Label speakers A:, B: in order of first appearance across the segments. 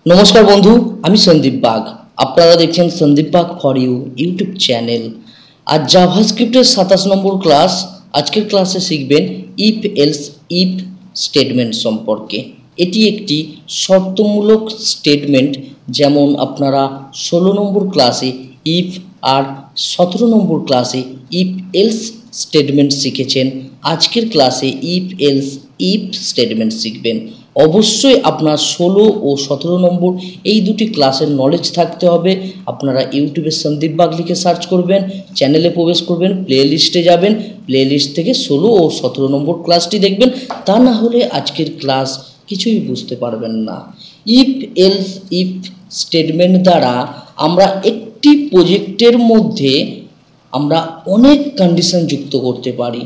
A: নমস্কার বন্ধু, আমি সন্দীপ বাগ। আপনারা দেখছেন Sandip Bag for you YouTube channel. আজ জাভাস্ক্রিপ্টের 27 নম্বর ক্লাস। আজকের ক্লাসে শিখবেন ইফ এলস ইফ স্টেটমেন্ট সম্পর্কে। এটি একটি শর্তমূলক স্টেটমেন্ট, যেমন আপনারা 16 নম্বর ক্লাসে ইফ আর 17 নম্বর ক্লাসে ইফ এলস স্টেটমেন্ট শিখেছেন। আজকের ক্লাসে ইফ এলস ইফ স্টেটমেন্ট শিখবেন। অবশ্যই আপনার 16 ও 17 নম্বর এই দুটি ক্লাসের নলেজ থাকতে হবে। আপনারা ইউটিউবে সন্দীপ বাগ লিখে সার্চ করবেন, চ্যানেলে প্রবেশ করবেন, প্লে লিস্টে যাবেন, প্লে লিস্ট থেকে 16 ও 17 নম্বর ক্লাসটি দেখবেন। তা না হলে আজকের ক্লাস কিছুই বুঝতে পারবেন না। ইফ এলস ইফ স্টেটমেন্ট দ্বারা আমরা একটি প্রজেক্টের মধ্যে আমরা অনেক কন্ডিশন যুক্ত করতে পারি।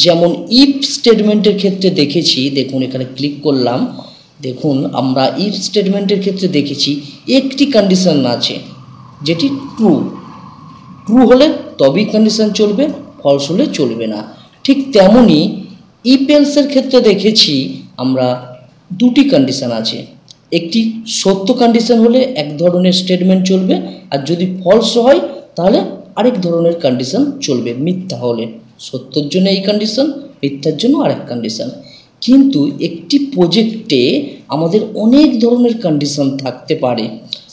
A: যেমন ইফ স্টেটমেন্টের ক্ষেত্রে দেখেছি, দেখুন এখানে ক্লিক করলাম, দেখুন আমরা ইফ স্টেটমেন্টের ক্ষেত্রে দেখেছি একটি কন্ডিশন আছে যেটি ট্রু। ট্রু হলে তবেই কন্ডিশন চলবে, ফলস হলে চলবে না। ঠিক তেমনই ইফ এলসের ক্ষেত্রে দেখেছি আমরা দুটি কন্ডিশন আছে। একটি সত্য কন্ডিশন হলে এক ধরনের স্টেটমেন্ট চলবে, আর যদি ফলস হয় তাহলে আরেক ধরনের কন্ডিশন চলবে। মিথ্যা হলে সত্যর জন্য এই কন্ডিশন, মিথ্যার জন্য আরেক কন্ডিশন। কিন্তু একটি প্রজেক্টে আমাদের অনেক ধরনের কন্ডিশন থাকতে পারে।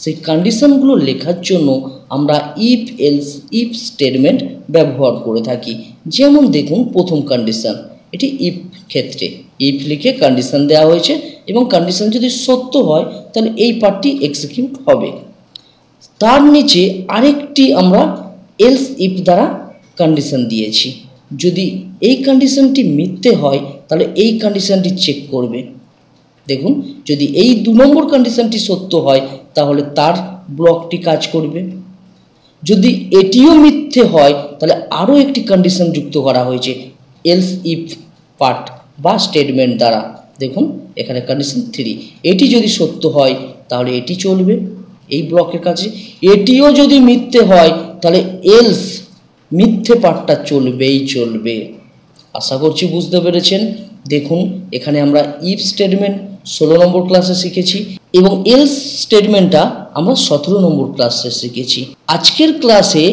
A: সেই কন্ডিশনগুলো লেখার জন্য আমরা ইফ এলস ইফ স্টেটমেন্ট ব্যবহার করে থাকি। যেমন দেখুন প্রথম কন্ডিশন, এটি ইফ ক্ষেত্রে ইফ লিখে কন্ডিশন দেওয়া হয়েছে, এবং কন্ডিশন যদি সত্য হয় তাহলে এই পার্টটি এক্সিকিউট হবে। তার নিচে আরেকটি আমরা এলস ইফ দ্বারা কন্ডিশন দিয়েছি। যদি এই কন্ডিশনটি মিথ্যে হয় তাহলে এই কন্ডিশনটি চেক করবে। দেখুন, যদি এই 2 নম্বর কন্ডিশনটি সত্য হয় তাহলে তার ব্লকটি কাজ করবে। যদি এটিও মিথ্যে হয় তাহলে আরও একটি কন্ডিশন যুক্ত করা হয়েছে এলস ইফ পার্ট বা স্টেটমেন্ট দ্বারা। দেখুন এখানে কন্ডিশন 3, এটি যদি সত্য হয় তাহলে এটি চলবে এই ব্লকের কাছে। এটিও যদি মিথ্যে হয় তাহলে এলস মিথ্যে পার্টটা চলবেই চলবে। আশা করছি বুঝতে পেরেছেন। দেখুন এখানে আমরা ইফ স্টেটমেন্ট 16 নম্বর ক্লাসে শিখেছি, এবং এলস স্টেটমেন্টটা আমরা 17 নম্বর ক্লাসে শিখেছি। আজকের ক্লাসে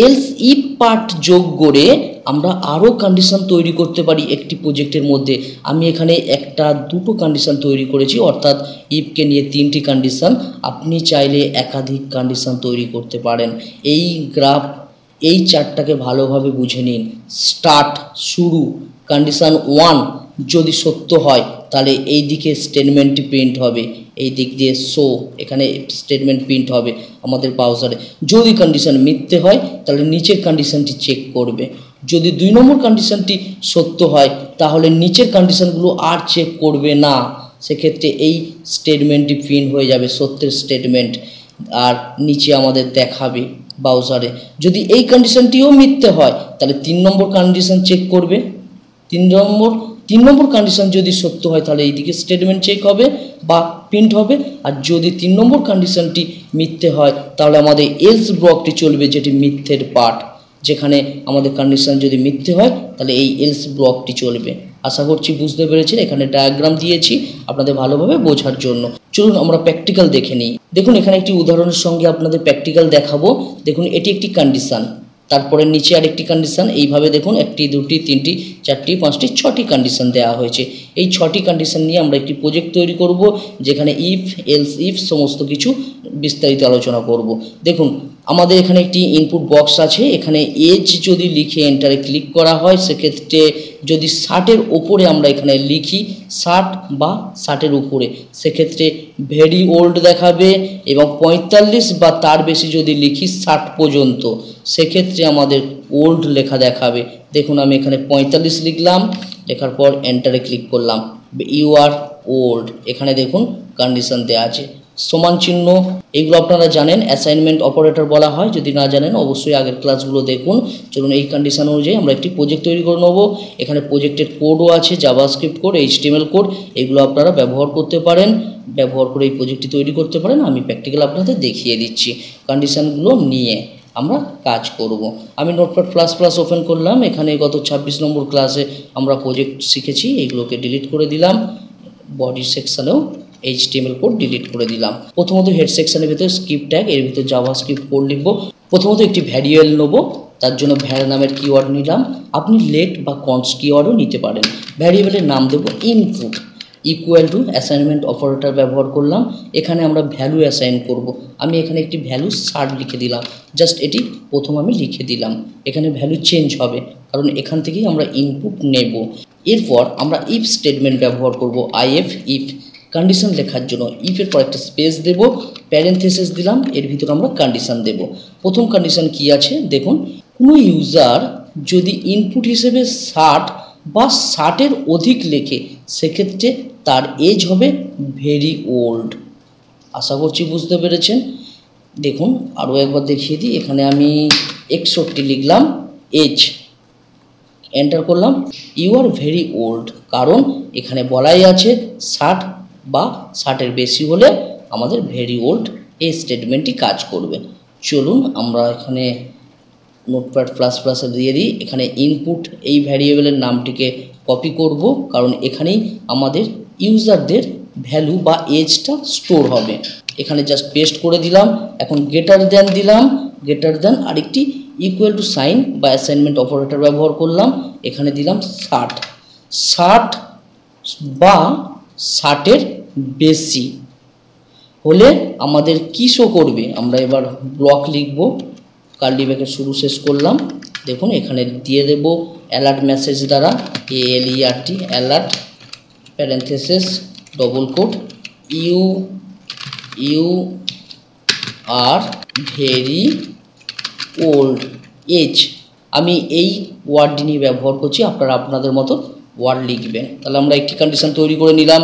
A: এলস ইফ পার্ট যোগ করে আমরা আরও কন্ডিশন তৈরি করতে পারি একটি প্রজেক্টের মধ্যে। আমি এখানে একটা দুটো কন্ডিশন তৈরি করেছি, অর্থাৎ ইফকে নিয়ে 3টি কন্ডিশন। আপনি চাইলে একাধিক কন্ডিশন তৈরি করতে পারেন। এই গ্রাফ এই চার্টটাকে ভালোভাবে বুঝে নিন। স্টার্ট শুরু, কন্ডিশন 1 যদি সত্য হয় তাহলে এই দিকে স্টেটমেন্টটি প্রিন্ট হবে, এই দিক দিয়ে শো, এখানে স্টেটমেন্ট প্রিন্ট হবে আমাদের ব্রাউজারে। যদি কন্ডিশন মিথ্যে হয় তাহলে নিচের কন্ডিশনটি চেক করবে। যদি 2 নম্বর কন্ডিশনটি সত্য হয় তাহলে নিচের কন্ডিশনগুলো আর চেক করবে না, সেক্ষেত্রে এই স্টেটমেন্টটি প্রিন্ট হয়ে যাবে সত্যের স্টেটমেন্ট, আর নিচে আমাদের দেখাবে ব্রাউজারে। যদি এই কন্ডিশনটিও মিথ্যে হয় তাহলে 3 নম্বর কন্ডিশন চেক করবে। 3 নম্বর কন্ডিশন যদি সত্য হয় তাহলে এইদিকে স্টেটমেন্ট চেক হবে বা প্রিন্ট হবে, আর যদি 3 নম্বর কন্ডিশনটি মিথ্যে হয় তাহলে আমাদের এলস ব্লকটি চলবে, যেটি মিথ্যের পার্ট। যেখানে আমাদের কন্ডিশন যদি মিথ্যে হয় তাহলে এই এলস ব্লকটি চলবে। আশা করছি বুঝতে পেরেছেন। এখানে ডায়াগ্রাম দিয়েছি আপনাদের ভালোভাবে বোঝার জন্য। চলুন আমরা প্র্যাকটিক্যাল দেখে নিই। দেখুন এখানে একটি উদাহরণের সঙ্গে আপনাদের প্র্যাকটিক্যাল দেখাবো। দেখুন এটি একটি কন্ডিশন, তারপরে নিচে আরেকটি কন্ডিশন, এইভাবে দেখুন 1টি 2টি 3টি 4টি 5টি 6টি কন্ডিশন দেওয়া হয়েছে। এই 6টি কন্ডিশন নিয়ে আমরা একটি প্রজেক্ট তৈরি করব, যেখানে ইফ এলস ইফ সমস্ত কিছু বিস্তারিত আলোচনা করব। দেখুন আমাদের এখানে একটি ইনপুট বক্স আছে। এখানে এজ যদি লিখে এন্টারে ক্লিক করা হয়, সেক্ষেত্রে যদি 60-এর ওপরে আমরা এখানে লিখি 60 বা 60-এর উপরে, সেক্ষেত্রে ভেরি ওল্ড দেখাবে, এবং 45 বা তার বেশি যদি লিখি 60 পর্যন্ত, সেক্ষেত্রে আমাদের ওল্ড লেখা দেখাবে। দেখুন আমি এখানে 45 লিখলাম, লেখার পর এন্টারে ক্লিক করলাম, ইউ আর ওল্ড। এখানে দেখুন কন্ডিশন দেওয়া আছে সমান চিহ্ন। এইগুলো আপনারা জানেন, অ্যাসাইনমেন্ট অপারেটর বলা হয়। যদি না জানেন অবশ্যই আগের ক্লাসগুলো দেখুন। চলুন এই কন্ডিশন অনুযায়ী আমরা একটি প্রজেক্ট তৈরি করে নেব। এখানে প্রজেক্টের কোডও আছে, জাভাস্ক্রিপ্ট কোড, এইচটিএমএল কোড, এগুলো আপনারা ব্যবহার করতে পারেন, ব্যবহার করে এই প্রজেক্টটি তৈরি করতে পারেন। আমি প্র্যাকটিক্যাল আপনাদের দেখিয়ে দিচ্ছি। কন্ডিশনগুলো নিয়ে আমরা কাজ করব। আমি নোটপ্যাড প্লাস প্লাস ওপেন করলাম। এখানে গত 26 নম্বর ক্লাসে আমরা প্রজেক্ট শিখেছি, এইগুলোকে ডিলিট করে দিলাম। বডি সেকশানেও HTML কোড ডিলিট করে দিলাম। প্রথমত হেড সেকশনের ভিতরে স্ক্রিপ্ট ট্যাগ, এর ভিতরে জাভাস্ক্রিপ্ট কোড লিখব। প্রথমত একটি ভ্যারিয়েবল নেব, তার জন্য ভ্যার নামের কিওয়ার্ড নিলাম। আপনি লেট বা কনস্ট কিওয়ার্ডও নিতে পারেন। ভ্যারিয়েবলের নাম দেব input, equal to assignment operator ব্যবহার করলাম। এখানে আমরা ভ্যালু অ্যাসাইন করব। আমি এখানে একটি ভ্যালু 60 লিখে দিলাম। জাস্ট এটি প্রথম আমি লিখে দিলাম। এখানে ভ্যালু চেঞ্জ হবে কারণ এখান থেকেই আমরা ইনপুট নেব। এরপর আমরা ইফ স্টেটমেন্ট ব্যবহার করব। ইফ কন্ডিশন লেখার জন্য ইফের পর একটা স্পেস দেব, প্যারেন্থেসিস দিলাম, এর ভিতরে আমরা কন্ডিশন দেব। প্রথম কন্ডিশন কি আছে দেখুন, কোনো ইউজার যদি ইনপুট হিসেবে 60 বা 60-এর অধিক লেখে সেক্ষেত্রে তার এজ হবে ভেরি ওল্ড। আশা করছি বুঝতে পেরেছেন। দেখুন আরও একবার দেখিয়ে দিই। এখানে আমি 61 লিখলাম, এজ এন্টার করলাম। ইউ আর ভেরি ওল্ড, কারণ এখানে বলাই আছে 60 বা 60-এর বেশি হলে আমাদের ভেরি ওল্ড এই স্টেটমেন্টটি কাজ করবে। চলুন আমরা এখানে নোটপ্যাড প্লাস প্লাসে দিয়ে দিই। এখানে ইনপুট এই ভ্যারিয়েবলের নামটিকে কপি করব, কারণ এখানেই আমাদের ইউজারদের ভ্যালু বা এজটা স্টোর হবে। এখানে জাস্ট পেস্ট করে দিলাম। এখন গ্রেটার দ্যান দিলাম, গ্রেটার দ্যান আরেকটি ইকুয়াল টু সাইন বা অ্যাসাইনমেন্ট অপারেটর ব্যবহার করলাম। এখানে দিলাম 60 বা 60-এর বেশি হলে আমাদের কি শো করবে। আমরা এবার ব্লক লিখব, কার্লি ব্র্যাকেট শুরু শেষ করলাম। দেখুন এখানে দিয়ে দেব অ্যালার্ট মেসেজ দ্বারা, ALERT alert, parenthesis double quote, you are very old age. আমি এই ওয়ার্ডটি নিয়ে ব্যবহার করছি, আপনারা আপনাদের মতো ওয়ার্ড লিখবেন। তাহলে আমরা একটি কন্ডিশন তৈরি করে নিলাম।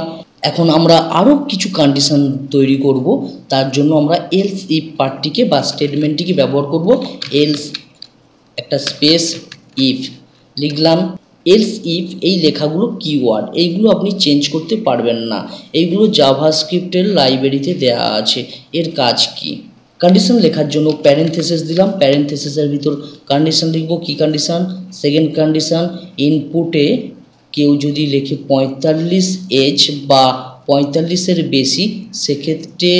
A: এখন আমরা আরও কিছু কন্ডিশন তৈরি করব। তার জন্য আমরা এলস ইফ পার্টটিকে বা স্টেটমেন্টটিকে ব্যবহার করব। এলস একটা স্পেস ইফ লিখলাম। এলস ইফ এই লেখাগুলো কিওয়ার্ড, এইগুলো আপনি চেঞ্জ করতে পারবেন না। এইগুলো জাভাস্ক্রিপ্টের লাইব্রেরিতে দেওয়া আছে। এর কাজ কি? কন্ডিশন লেখার জন্য প্যারেন্থেসিস দিলাম, প্যারেন্থেসিসের ভিতর কন্ডিশন লিখব। কি কন্ডিশন? সেকেন্ড কন্ডিশন, ইনপুটে কেউ যদি লেখে 45 এজ বা 45-এর বেশি সেক্ষেত্রে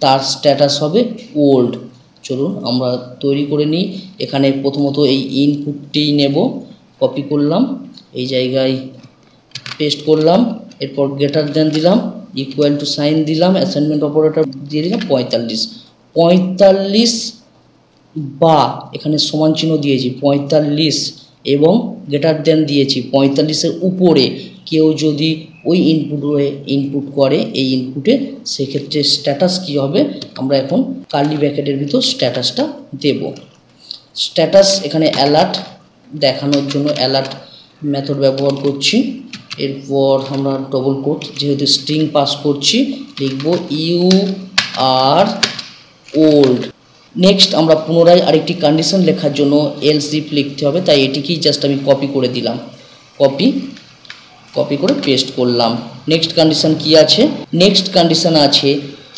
A: তার স্ট্যাটাস হবে ওল্ড। চলুন আমরা তৈরি করে নিই। এখানে প্রথমত এই ইনপুটটি নেব, কপি করলাম, এই জায়গায় পেস্ট করলাম। এরপর গ্রেটার দ্যান দিলাম, ইকুয়াল টু সাইন দিলাম, অ্যাসাইনমেন্ট অপারেটর দিয়ে দিলাম 45 বা এখানে সমান চিহ্ন দিয়েছি 45 এবং গ্রেটার দ্যান দিয়েছি 45-এর উপরে কেউ যদি ওই ইনপুট করে এই ইনপুটে সেক্ষেত্রে স্ট্যাটাস কি হবে আমরা এখন কার্লি ব্র্যাকেটের ভিতর স্ট্যাটাসটা দেব। স্ট্যাটাস এখানে অ্যালার্ট দেখানোর জন্য অ্যালার্ট মেথড ব্যবহার করছি। এরপর আমরা ডবল কোট যেহেতু স্ট্রিং পাস করছি লিখব ইউ আর ওল্ড। নেক্সট আমরা পুনরায় আরেকটি কন্ডিশন লেখার জন্য এলস ইফ লিখতে হবে, তাই এটিকেই জাস্ট আমি কপি করে দিলাম, কপি করে পেস্ট করলাম। নেক্সট কন্ডিশন কি আছে? নেক্সট কন্ডিশন আছে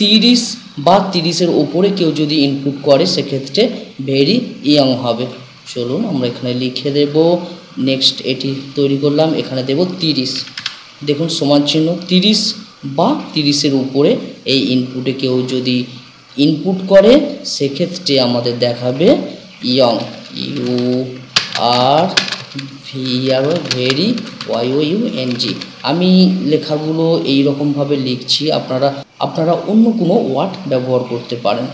A: 30 বা 30-এর উপরে কেউ যদি ইনপুট করে সেক্ষেত্রে ভেরি ইয়ং হবে। চলুন আমরা এখানে লিখে দেব। নেক্সট এটি তৈরি করলাম, এখানে দেব 30। দেখুন সমান চিহ্ন 30 বা 30-এর উপরে এই ইনপুটে কেউ যদি ইনপুট করে সেক্ষেত্রে আমাদের দেখাবে young, you are very YOUNG। আমি লেখাগুলো এই রকমভাবে লিখছি, আপনারা অন্য কোনো ওয়ার্ড ব্যবহার করতে পারেন।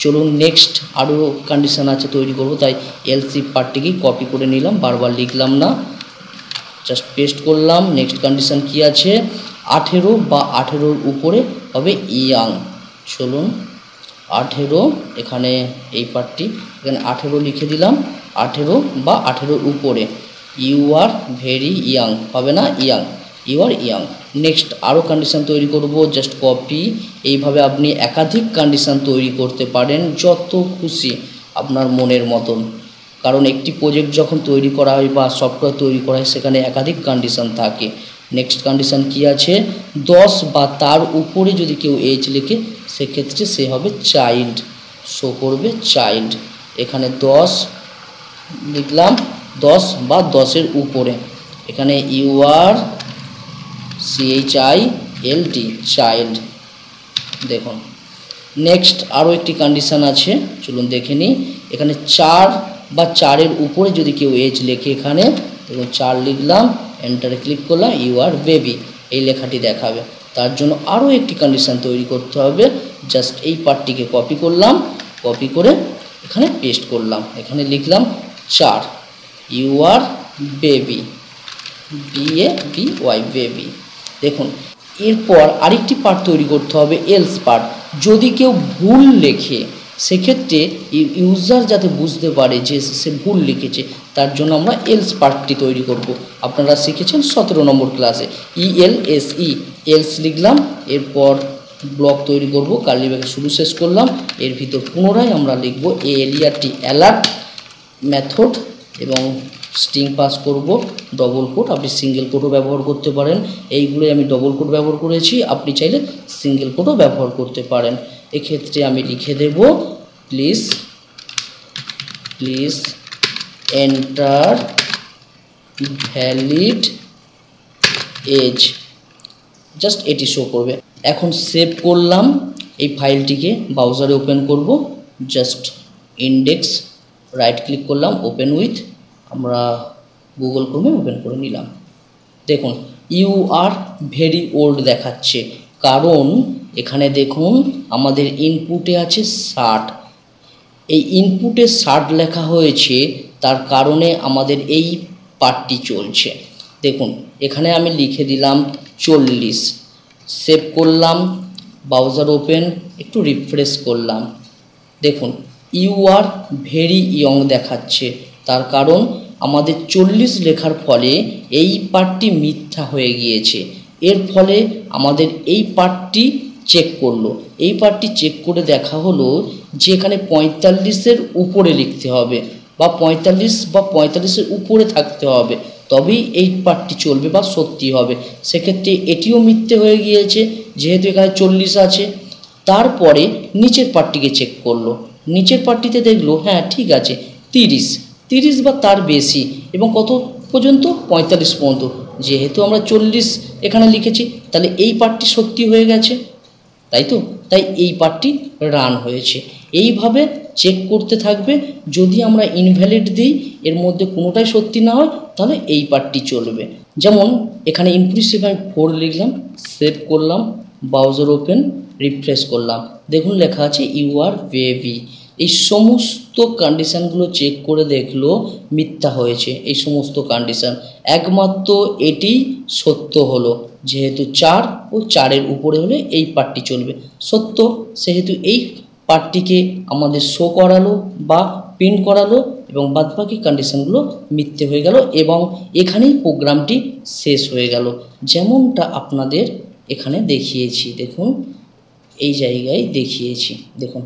A: চলুন নেক্সট আরও কন্ডিশন আছে তৈরি করব, তাই এলস ইফ পার্টটিকেই কপি করে নিলাম, বারবার লিখলাম না, জাস্ট পেস্ট করলাম। নেক্সট কন্ডিশন কি আছে? 18 বা 18-এর উপরে হবে ইয়াং। চলুন 18, এখানে এই পার্টটি এখানে 18 লিখে দিলাম, 18 বা 18-এর উপরে ইউ আর ভেরি ইয়াং হবে না, young, you are young. Next আরও কন্ডিশন তৈরি করব, জাস্ট কপি। এইভাবে আপনি একাধিক কন্ডিশন তৈরি করতে পারেন যত খুশি আপনার মনের মতন, কারণ একটি প্রজেক্ট যখন তৈরি করা হয় বা সফটওয়্যার তৈরি করা হয় সেখানে একাধিক কন্ডিশন থাকে। নেক্সট কন্ডিশন কি আছে? 10 বা তার উপরে যদি কেউ এজ লেখে সেক্ষেত্রে সে হবে চাইল্ড, শো করবে চাইল্ড। এখানে 10 লিখলাম, 10 বা 10-এর উপরে, এখানে ইউ আর CHILD চাইল্ড। দেখুন নেক্সট আরও একটি কন্ডিশন আছে, চলুন দেখে নিই। এখানে 4 বা 4-এর উপরে যদি কেউ এজ লেখে, এখানে দেখুন 4 লিখলাম, এন্টারে ক্লিক করলাম, ইউ আর বেবি এই লেখাটি দেখাবে। তার জন্য আরও একটি কন্ডিশন তৈরি করতে হবে। জাস্ট এই পার্টটিকে কপি করলাম, কপি করে এখানে পেস্ট করলাম, এখানে লিখলাম 4 you are baby, BABY baby. দেখুন এরপর আরেকটি পার্ট তৈরি করতে হবে, এলস পার্ট। যদি কেউ ভুল লেখে সেক্ষেত্রে ইউজার যাতে বুঝতে পারে যে সে ভুল লিখেছে, তার জন্য আমরা এলস পার্টটি তৈরি করব। আপনারা শিখেছেন 17 নম্বর ক্লাসে ELSE, এলস লিখলাম, এরপর ব্লক তৈরি করব, কার্লি ব্র্যাকেট শুরু শেষ করলাম, এর ভিতর পুনরায় আমরা লিখব ALERT অ্যালার্ট মেথড এবং স্ট্রিং পাস করব, ডবল কোট, আপনি সিঙ্গেল কোটও ব্যবহার করতে পারেন। এইগুলোই আমি ডবল কোট ব্যবহার করেছি, আপনি চাইলে সিঙ্গেল কোটও ব্যবহার করতে পারেন। এক্ষেত্রে আমি লিখে দেব please enter valid age, just এটি শো করবে। এখন সেভ করলাম এই ফাইলটিকে, ব্রাউজারে ওপেন করব, জাস্ট ইন্ডেক্স রাইট ক্লিক করলাম, ওপেন উইথ, আমরা গুগল ক্রোমে ওপেন করে নিলাম। দেখুন ইউ আর ভেরি ওল্ড দেখাচ্ছে, কারণ এখানে দেখুন আমাদের ইনপুটে আছে 60, এই ইনপুটে 60 লেখা হয়েছে, তার কারণে আমাদের এই পার্টটি চলছে। দেখুন এখানে আমি লিখে দিলাম 40, সেভ করলাম, ব্রাউজার ওপেন, একটু রিফ্রেশ করলাম। দেখুন ইউ আর ভেরি ইয়ং দেখাচ্ছে, তার কারণ আমাদের 40 লেখার ফলে এই পার্টটি মিথ্যা হয়ে গিয়েছে। এর ফলে আমাদের এই পার্টটি চেক করলো, এই পার্টটি চেক করে দেখা হলো যে এখানে 45-এর উপরে লিখতে হবে বা 45 বা 45-এর উপরে থাকতে হবে, তবেই এই পার্টটি চলবে বা সত্যি হবে। সেক্ষেত্রে এটিও মিথ্যে হয়ে গিয়েছে, যেহেতু এখানে 40 আছে। তারপরে নিচের পার্টটিকে চেক করলো, নিচের পার্টটিতে দেখলো হ্যাঁ ঠিক আছে 30 বা তার বেশি, এবং কত পর্যন্ত 45 পর্যন্ত। যেহেতু আমরা 40 এখানে লিখেছি, তাহলে এই পার্টটি সত্যি হয়ে গেছে, তাই তো, তাই এই পার্টটি রান হয়েছে। এইভাবে চেক করতে থাকবে, যদি আমরা ইনভ্যালিড দিই, এর মধ্যে কোনোটাই সত্যি না হয়, তাহলে এই পার্টটি চলবে। যেমন এখানে ইনপুট হিসেবে আমি 4 লিখলাম, সেভ করলাম, ব্রাউজার ওপেন, রিফ্রেশ করলাম, দেখুন লেখা আছে ইউ আর বেবি। এই সমস্ত কন্ডিশানগুলো চেক করে দেখলো মিথ্যা হয়েছে, এই সমস্ত কন্ডিশান, একমাত্র এটি সত্য হলো, যেহেতু 4 ও 4-এর উপরে হলে এই পার্টটি চলবে। সত্য, সেহেতু এই পার্টটিকে আমাদের শো করালো বা প্রিন্ট করালো, এবং বাদবাকি কন্ডিশানগুলো মিথ্যে হয়ে গেল, এবং এখানেই প্রোগ্রামটি শেষ হয়ে গেল, যেমনটা আপনাদের এখানে দেখিয়েছি। দেখুন এই জায়গায় দেখিয়েছি, দেখুন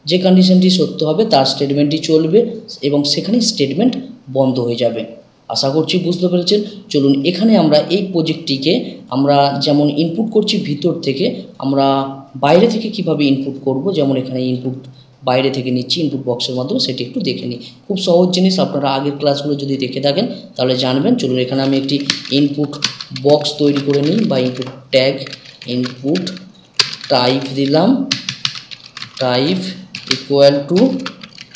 A: যে কন্ডিশনটি সত্য হবে তার স্টেটমেন্টটি চলবে, এবং সেখানেই স্টেটমেন্ট বন্ধ হয়ে যাবে। আশা করছি বুঝতে পেরেছেন। চলুন এখানে আমরা এই প্রজেক্টটিকে আমরা যেমন ইনপুট করছি ভিতর থেকে, আমরা বাইরে থেকে কিভাবে ইনপুট করব, যেমন এখানে ইনপুট বাইরে থেকে নিচ্ছি ইনপুট বক্সের মাধ্যমে, সেটি একটু দেখে নিই। খুব সহজ জিনিস, আপনারা আগের ক্লাসগুলো যদি দেখে থাকেন তাহলে জানবেন। চলুন এখানে আমি একটি ইনপুট বক্স তৈরি করে নিই, বা ইনপুট ট্যাগ, ইনপুট টাইপ দিলাম, টাইপ ইকুয়াল টু,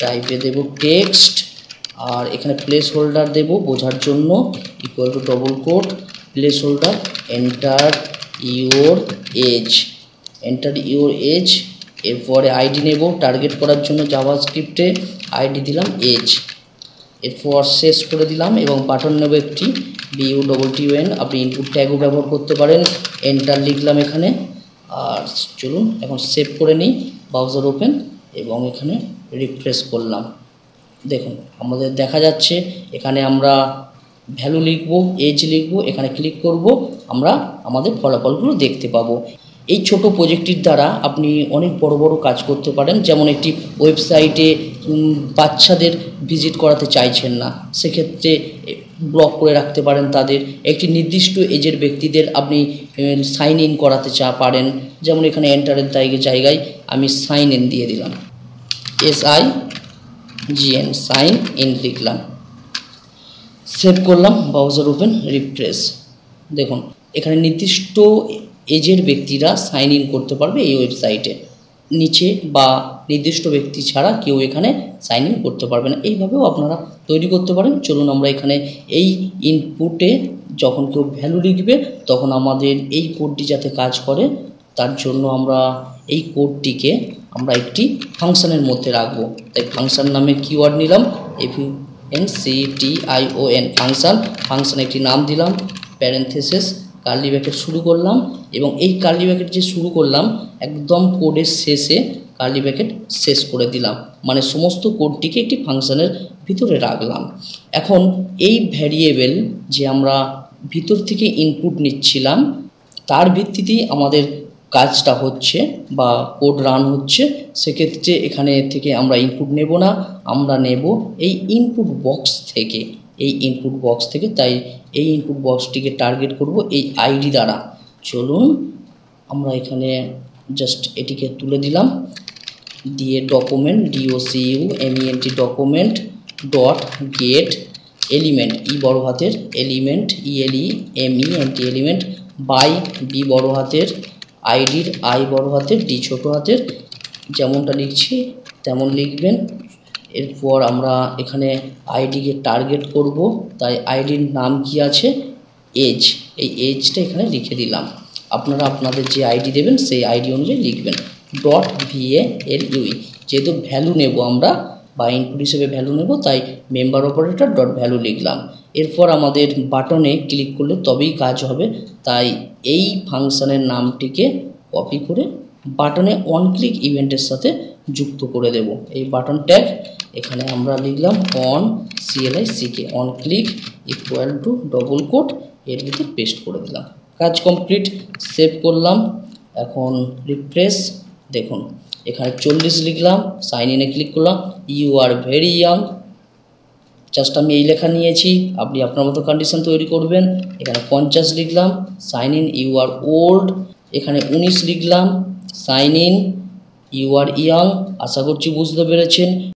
A: টাইপে দেব টেক্সট, আর এখানে প্লেস হোল্ডার দেব বোঝার জন্য, equal to double quote, place holder, enter your age, enter your age. এরপরে আইডি নেব টার্গেট করার জন্য, জাভাস্ক্রিপ্টে আইডি দিলাম এজ, এরপর শেষ করে দিলাম, এবং বাটন নেব একটি, BUTTON, আপনি ইনপুট ট্যাগও ব্যবহার করতে পারেন। এন্টার লিখলাম এখানে, আর চলুন এখন সেভ করে নিই, ব্রাউজার ওপেন, এবং এখানে রিফ্রেশ করলাম। দেখুন আমাদের দেখা যাচ্ছে এখানে আমরা ভ্যালু লিখব, এজ লিখব, এখানে ক্লিক করব, আমরা আমাদের ফলাফলগুলো দেখতে পাবো। এই ছোট প্রজেক্টটির দ্বারা আপনি অনেক বড় বড় কাজ করতে পারেন। যেমন একটি ওয়েবসাইটে বাচ্চাদের ভিজিট করাতে চাইছেন না, সেক্ষেত্রে ব্লক করে রাখতে পারেন তাদের। একটি নির্দিষ্ট এজের ব্যক্তিদের আপনি সাইন ইন করাতে পারেন, যেমন এখানে এন্টারের জায়গায় আমি সাইন ইন দিয়ে দিলাম, SIGN, সাইন ইন লিখলাম, সেভ করলাম, ব্রাউজার ওপেন, রিফ্রেশ। দেখুন এখানে নির্দিষ্ট এজের ব্যক্তিরা সাইন ইন করতে পারবে এই ওয়েবসাইটে। নিচে বা নির্দিষ্ট ব্যক্তি ছাড়া কেউ এখানে সাইন ইন করতে পারবে না। এইভাবেও আপনারা তৈরি করতে পারেন। চলুন আমরা এখানে এই ইনপুটে যখন কেউ ভ্যালু লিখবে তখন আমাদের এই কোডটি যাতে কাজ করে তার জন্য আমরা এই কোডটিকে আমরা একটি ফাংশনের মধ্যে রাখবো। তাই ফাংশন নামে কিওয়ার্ড নিলাম, FUNCTION ফাংশন। ফাংশনে একটি নাম দিলাম, প্যারেন্থেসিস কার্লি ব্র্যাকেট শুরু করলাম, এবং এই কার্লি ব্র্যাকেট যে শুরু করলাম একদম কোডের শেষে কার্লি ব্র্যাকেট শেষ করে দিলাম, মানে সমস্ত কোডটিকে একটি ফাংশনের ভিতরে রাখলাম। এখন এই ভ্যারিয়েবল যে আমরা ভিতর থেকে ইনপুট নিচ্ছিলাম তার ভিত্তিতেই আমাদের কাজটা হচ্ছে বা কোড রান হচ্ছে। সেক্ষেত্রে এখানে থেকে আমরা ইনপুট নেব না, আমরা নেব এই ইনপুট বক্স থেকে, তাই এই ইনপুট বক্সটিকে টার্গেট করব এই আইডি দ্বারা। চলুন আমরা এখানে জাস্ট এটিকে তুলে দিলাম, দিয়ে document DOCUMENT document dot get element, E বড় হাতের element ELEMENT element by B বড় হাতের, আইডির আই বড় হাতের, ডি ছোট হাতের, যেমনটা লিখছি তেমন লিখবেন। এরপর আমরা এখানে আইডিকে টার্গেট করব, তাই আইডির নাম কি আছে এজ, এই এজটা এখানে লিখে দিলাম। আপনারা আপনাদের যে আইডি দেবেন সেই আইডি অনুযায়ী লিখবেন। ডট VALUE, যেহেতু ভ্যালু নেব আমরা বা ইনপুট হিসেবে ভ্যালু নেব তাই মেম্বার অপারেটর ডট ভ্যালু লিখলাম। এরপর আমাদের বাটনে ক্লিক করলে তবেই কাজ হবে, তাই এই ফাংশনের নামটিকে কপি করে বাটনে অন ক্লিক ইভেন্টের সাথে যুক্ত করে দেব। এই বাটন ট্যাগ এখানে আমরা লিখলাম on CLICK, on click equal to double quote, এর ভিতরে পেস্ট করে দিলাম। কাজ কমপ্লিট, সেভ করলাম। এখন রিফ্রেশ, দেখুন এখানে 40 লিখলাম, সাইন ইনে ক্লিক করলাম, you are very young, just আমি এই লেখা নিয়েছি, আপনি আপনার মতো কন্ডিশন তৈরি করবেন। এখানে 50 লিখলাম, sign in you are old, এখানে 19 লিখলাম, sign in you are young. আশা করছি বুঝতে পেরেছেন।